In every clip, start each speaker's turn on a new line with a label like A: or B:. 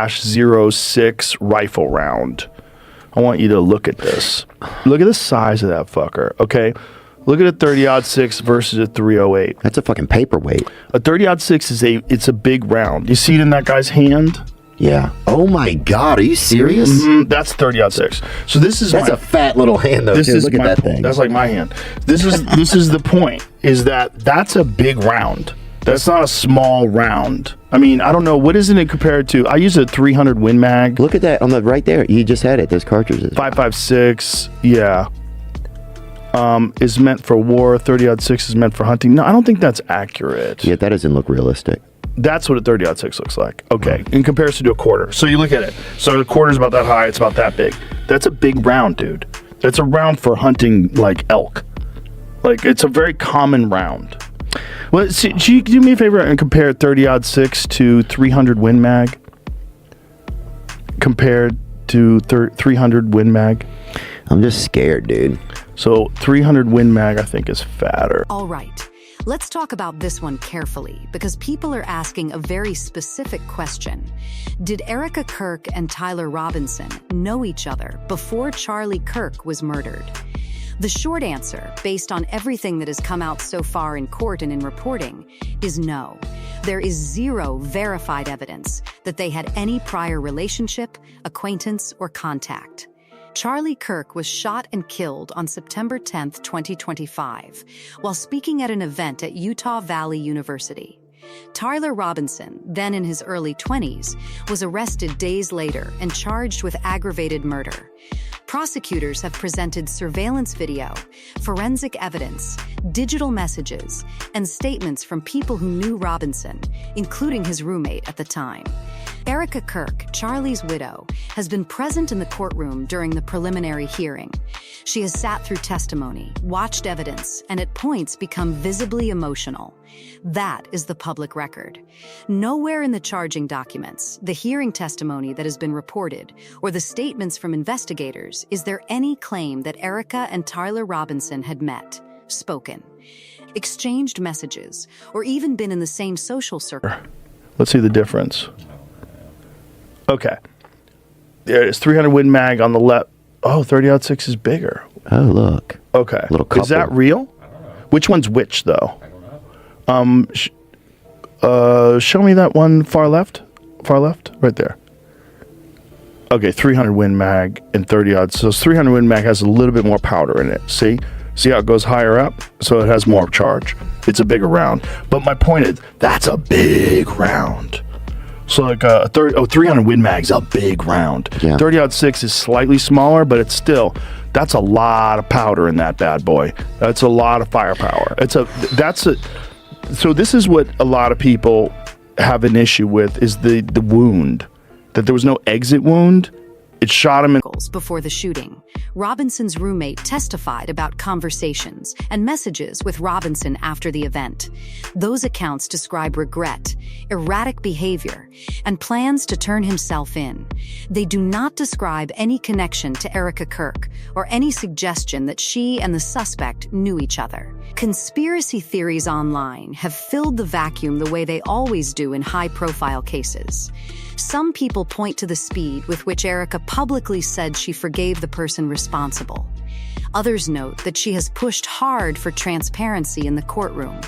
A: .06 rifle round. I want you to look at this. Look at the size of that fucker, okay? Look at a 30-06 versus a 308.
B: That's a fucking paperweight.
A: A 30-06 it's a big round. You see it in that guy's hand?
B: Yeah. Oh my God, are you serious?
A: That's 30-06. So
B: that's a fat little hand though. Dude, look at that thing.
A: That's like my hand. This is the point. Is that's a big round. That's not a small round. I mean, I don't know. What isn't it compared to? I use a 300 Win Mag.
B: Look at that on the right there. You just had it. Those cartridges.
A: 5.56. Yeah. Is meant for war. 30-06 is meant for hunting. No, I don't think that's accurate.
B: Yeah, that doesn't look realistic.
A: That's what a 30-06 looks like. Okay. In comparison to a quarter. So you look at it. So the quarter's about that high. It's about that big. That's a big round, dude. That's a round for hunting like elk. Like, it's a very common round. Well, see, do me a favor and compare 30-06 to 300 Win Mag compared to 300 Win Mag.
B: I'm just scared, dude.
A: So 300 Win Mag, I think, is fatter.
C: All right. Let's talk about this one carefully, because people are asking a very specific question. Did Erika Kirk and Tyler Robinson know each other before Charlie Kirk was murdered? The short answer, based on everything that has come out so far in court and in reporting, is no. There is zero verified evidence that they had any prior relationship, acquaintance, or contact. Charlie Kirk was shot and killed on September 10, 2025, while speaking at an event at Utah Valley University. Tyler Robinson, then in his early 20s, was arrested days later and charged with aggravated murder. Prosecutors have presented surveillance video, forensic evidence, digital messages, and statements from people who knew Robinson, including his roommate at the time. Erika Kirk, Charlie's widow, has been present in the courtroom during the preliminary hearing. She has sat through testimony, watched evidence, and at points become visibly emotional. That is the public record. Nowhere in the charging documents, the hearing testimony that has been reported, or the statements from investigators is there any claim that Erika and Tyler Robinson had met, spoken, exchanged messages, or even been in the same social circle.
A: Let's see the difference. Okay. There it is. 300 Win Mag on the left. Oh, 30-06 is bigger.
B: Oh, look.
A: Okay.
B: Little couple.
A: Is that real? Which one's which, though? Show me that one far left. Far left? Right there. Okay, 300 Win Mag and 30-odd. So 300 Win Mag has a little bit more powder in it. See? See how it goes higher up? So it has more charge. It's a bigger round. But my point is, that's a big round. So like 300 Win Mag's a big round.
B: Yeah.
A: 30-06 is slightly smaller, but it's still, that's a lot of powder in that bad boy. That's a lot of firepower. So this is what a lot of people have an issue with, is the wound. That there was no exit wound. It shot him in
C: before the shooting. Robinson's roommate testified about conversations and messages with Robinson after the event. Those accounts describe regret, erratic behavior, and plans to turn himself in. They do not describe any connection to Erika Kirk or any suggestion that she and the suspect knew each other. Conspiracy theories online have filled the vacuum the way they always do in high-profile cases. Some people point to the speed with which Erika publicly said she forgave the person responsible. Others note that she has pushed hard for transparency in the courtroom,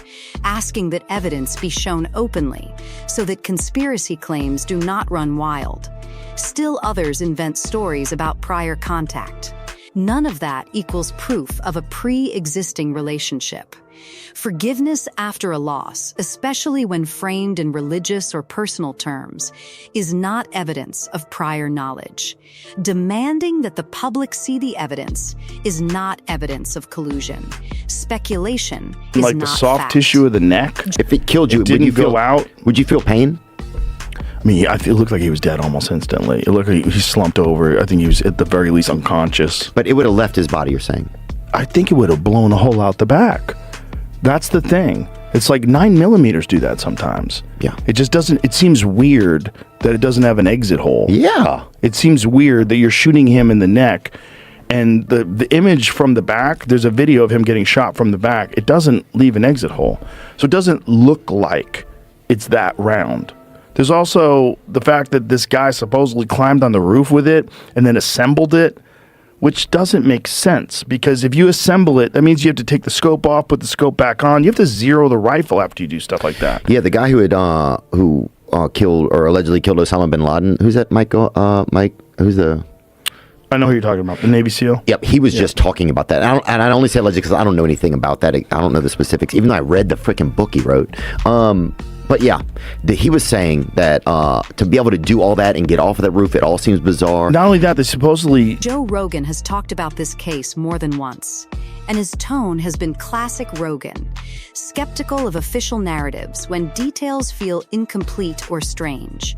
C: asking that evidence be shown openly so that conspiracy claims do not run wild. Still others invent stories about prior contact. None of that equals proof of a pre-existing relationship. Forgiveness after a loss, especially when framed in religious or personal terms, is not evidence of prior knowledge. Demanding that the public see the evidence is not evidence of collusion. Speculation is
A: like
C: not
A: the soft
C: fact.
A: tissue of the neck.
B: If it killed you,
A: Would you
B: feel pain?
A: I mean, it looked like he was dead almost instantly. It looked like he slumped over. I think he was at the very least unconscious.
B: But it would have left his body, you're saying?
A: I think it would have blown a hole out the back. That's the thing. It's like 9mm do that sometimes.
B: Yeah.
A: It just doesn't, it seems weird that it doesn't have an exit hole.
B: Yeah.
A: It seems weird that you're shooting him in the neck, and the image from the back, there's a video of him getting shot from the back. It doesn't leave an exit hole. So it doesn't look like it's that round. There's also the fact that this guy supposedly climbed on the roof with it and then assembled it, which doesn't make sense, because if you assemble it, that means you have to take the scope off, put the scope back on. You have to zero the rifle after you do stuff like that.
B: Yeah, the guy who had killed or allegedly killed Osama bin Laden. Who's that? Mike? Who's the?
A: I know who you're talking about. The Navy SEAL.
B: Yep, he was just talking about that. And I only say allegedly because I don't know anything about that. I don't know the specifics, even though I read the freaking book he wrote. But yeah, he was saying that to be able to do all that and get off of that roof, it all seems bizarre.
A: Not only that, they supposedly...
C: Joe Rogan has talked about this case more than once, and his tone has been classic Rogan, skeptical of official narratives when details feel incomplete or strange.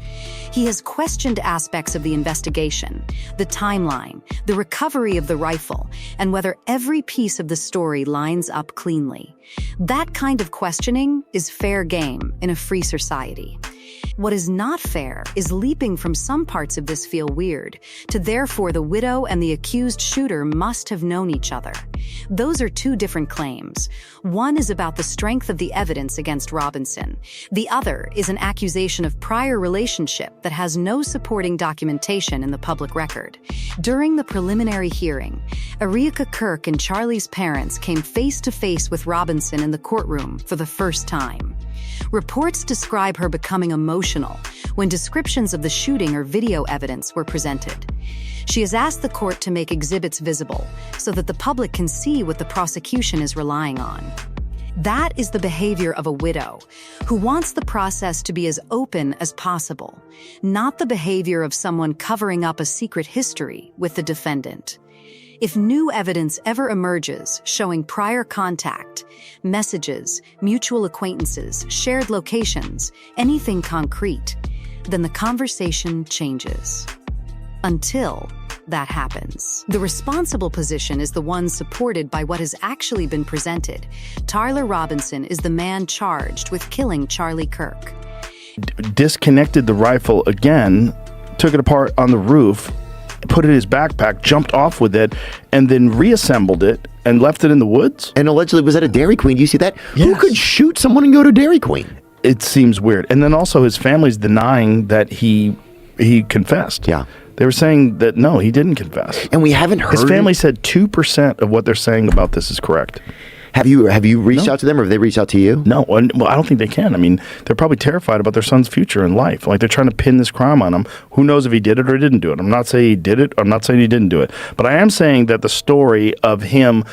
C: He has questioned aspects of the investigation, the timeline, the recovery of the rifle, and whether every piece of the story lines up cleanly. That kind of questioning is fair game in a free society. What is not fair is leaping from some parts of this feel weird to therefore the widow and the accused shooter must have known each other. Those are two different claims. One is about the strength of the evidence against Robinson. The other is an accusation of prior relationship that has no supporting documentation in the public record. During the preliminary hearing, Erika Kirk and Charlie's parents came face to face with Robinson in the courtroom for the first time. Reports describe her becoming emotional when descriptions of the shooting or video evidence were presented. She has asked the court to make exhibits visible so that the public can see what the prosecution is relying on. That is the behavior of a widow who wants the process to be as open as possible, not the behavior of someone covering up a secret history with the defendant. If new evidence ever emerges showing prior contact, messages, mutual acquaintances, shared locations, anything concrete, then the conversation changes. Until that happens. The responsible position is the one supported by what has actually been presented. Tyler Robinson is the man charged with killing Charlie Kirk.
A: Disconnected the rifle again, took it apart on the roof, put it in his backpack, jumped off with it, and then reassembled it and left it in the woods?
B: And allegedly was at a Dairy Queen. Do you see that?
A: Yes.
B: Who could shoot someone and go to Dairy Queen?
A: It seems weird. And then also his family's denying that he confessed.
B: Yeah.
A: They were saying that, no, he didn't confess.
B: And we haven't heard...
A: His family said 2% of what they're saying about this is correct.
B: Have you reached out to them, or have they reached out to you?
A: No, well, I don't think they can. I mean, they're probably terrified about their son's future in life. Like, they're trying to pin this crime on him. Who knows if he did it or didn't do it? I'm not saying he did it. I'm not saying he didn't do it. But I am saying that the story of him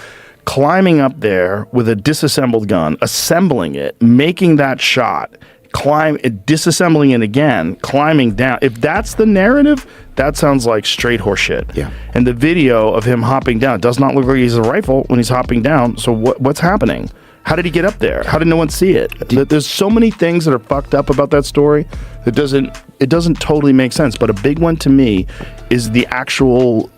A: climbing up there with a disassembled gun, assembling it, making that shot, disassembling it again, climbing down. If that's the narrative, that sounds like straight horse shit.
B: Yeah.
A: And the video of him hopping down, it does not look like he's a rifle when he's hopping down. So what's happening? How did he get up there? How did no one see it? There's so many things that are fucked up about that story that it doesn't totally make sense. But a big one to me is the actual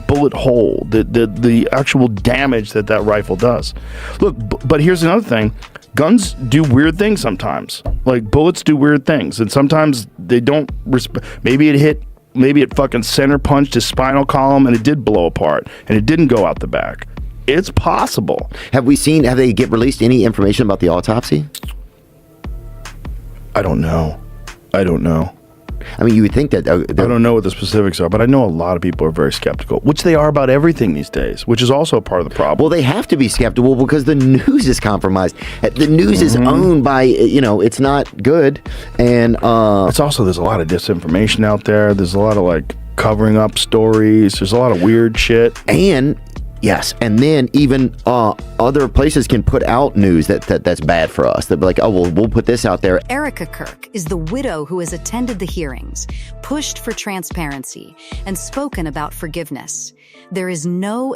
A: bullet hole, the actual damage that rifle does. Look, but here's another thing. Guns do weird things sometimes. Like, bullets do weird things, and sometimes they don't maybe it fucking center punched his spinal column and it did blow apart and it didn't go out the back. It's possible.
B: Have they released any information about the autopsy?
A: I don't know.
B: I mean, you would think that...
A: I don't know what the specifics are, but I know a lot of people are very skeptical, which they are about everything these days, which is also part of the problem.
B: Well, they have to be skeptical because the news is compromised. The news is owned by, it's not good. And
A: it's also, there's a lot of disinformation out there. There's a lot of, like, covering up stories. There's a lot of weird shit.
B: And... yes, and then even other places can put out news that's bad for us. They'll be like, oh, well, we'll put this out there.
C: Erika Kirk is the widow who has attended the hearings, pushed for transparency, and spoken about forgiveness. There is no